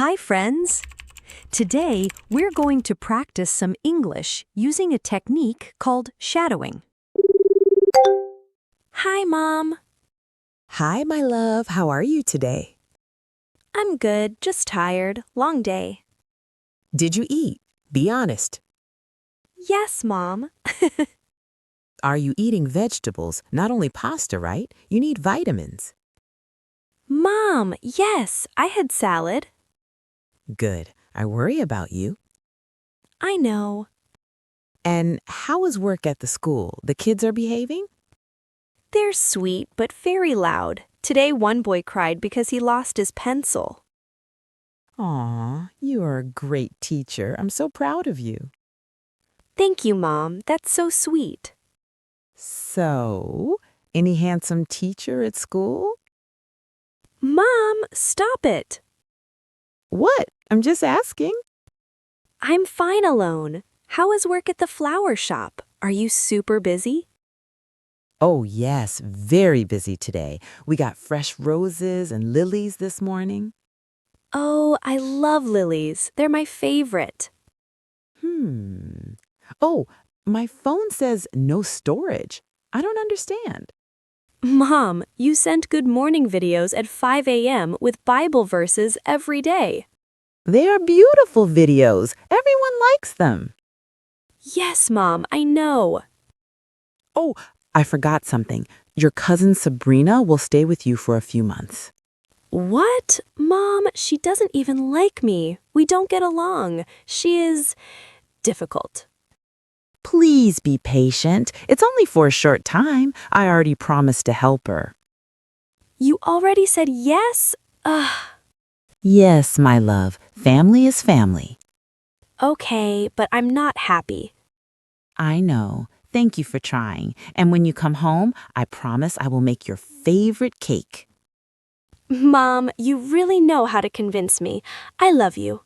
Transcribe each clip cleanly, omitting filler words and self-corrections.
Hi, friends! Today, we're going to practice some English using a technique called shadowing. Hi, Mom. Hi, my love. How are you today? I'm good, just tired. Long day. Did you eat? Be honest. Yes, Mom. Are you eating vegetables? Not only pasta, right? You need vitamins. Mom, yes, I had salad. Good. I worry about you. I know. And how is work at the school? The kids are behaving? They're sweet, but very loud. Today, one boy cried because he lost his pencil. Aw, you are a great teacher. I'm so proud of you. Thank you, Mom. That's so sweet. So, any handsome teacher at school? Mom, stop it. What? I'm just asking. I'm fine alone. How is work at the flower shop? Are you super busy? Oh, yes, very busy today. We got fresh roses and lilies this morning. Oh, I love lilies. They're my favorite. Hmm. Oh, my phone says no storage. I don't understand. Mom, you sent good morning videos at 5 a.m. with Bible verses every day. They are beautiful videos. Everyone likes them. Yes, Mom, I know. Oh, I forgot something. Your cousin Sabrina will stay with you for a few months. What? Mom, she doesn't even like me. We don't get along. She is difficult. Please be patient. It's only for a short time. I already promised to help her. You already said yes? Ugh. Yes, my love. Family is family. Okay, but I'm not happy. I know. Thank you for trying. And when you come home, I promise I will make your favorite cake. Mom, you really know how to convince me. I love you.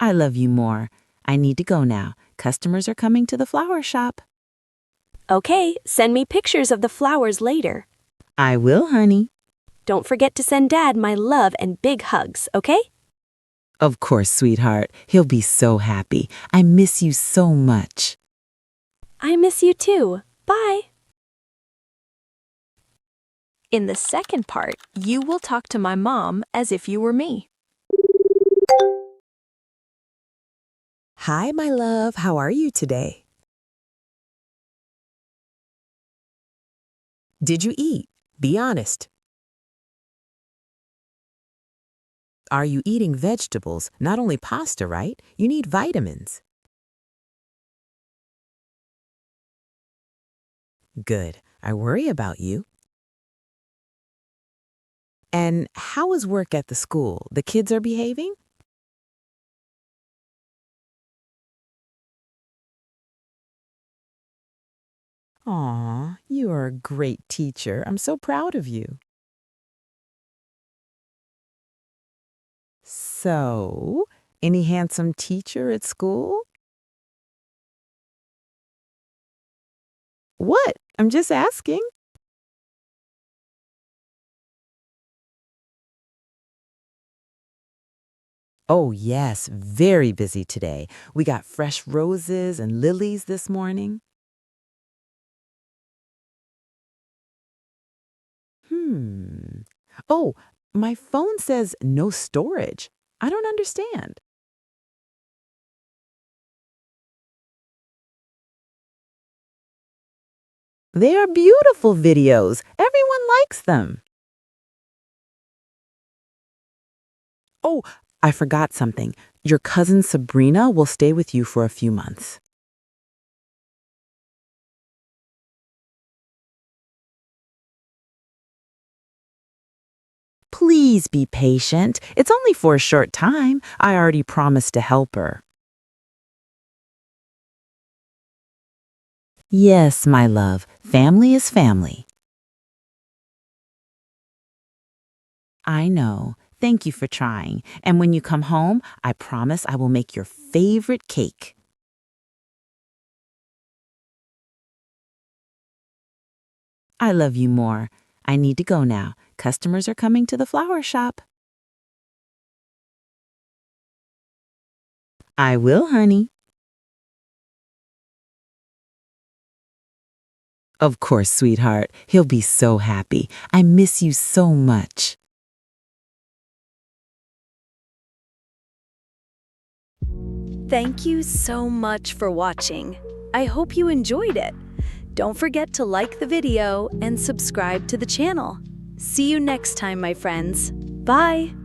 I love you more. I need to go now. Customers are coming to the flower shop. Okay, send me pictures of the flowers later. I will, honey. Don't forget to send Dad my love and big hugs, okay? Of course, sweetheart. He'll be so happy. I miss you so much. I miss you too. Bye. In the second part, you will talk to my mom as if you were me. Hi, my love. How are you today? Did you eat? Be honest. Are you eating vegetables? Not only pasta, right? You need vitamins. Good. I worry about you. And how is work at the school? The kids are behaving? Aw, you are a great teacher. I'm so proud of you. So, any handsome teacher at school? What? I'm just asking. Oh, yes, very busy today. We got fresh roses and lilies this morning. Hmm. Oh, my phone says no storage. I don't understand. They are beautiful videos. Everyone likes them. Oh, I forgot something. Your cousin Sabrina will stay with you for a few months. Please be patient. It's only for a short time. I already promised to help her. Yes, my love. Family is family. I know. Thank you for trying. And when you come home, I promise I will make your favorite cake. I love you more. I need to go now. Customers are coming to the flower shop. I will, honey. Of course, sweetheart. He'll be so happy. I miss you so much. Thank you so much for watching. I hope you enjoyed it. Don't forget to like the video and subscribe to the channel. See you next time, my friends. Bye!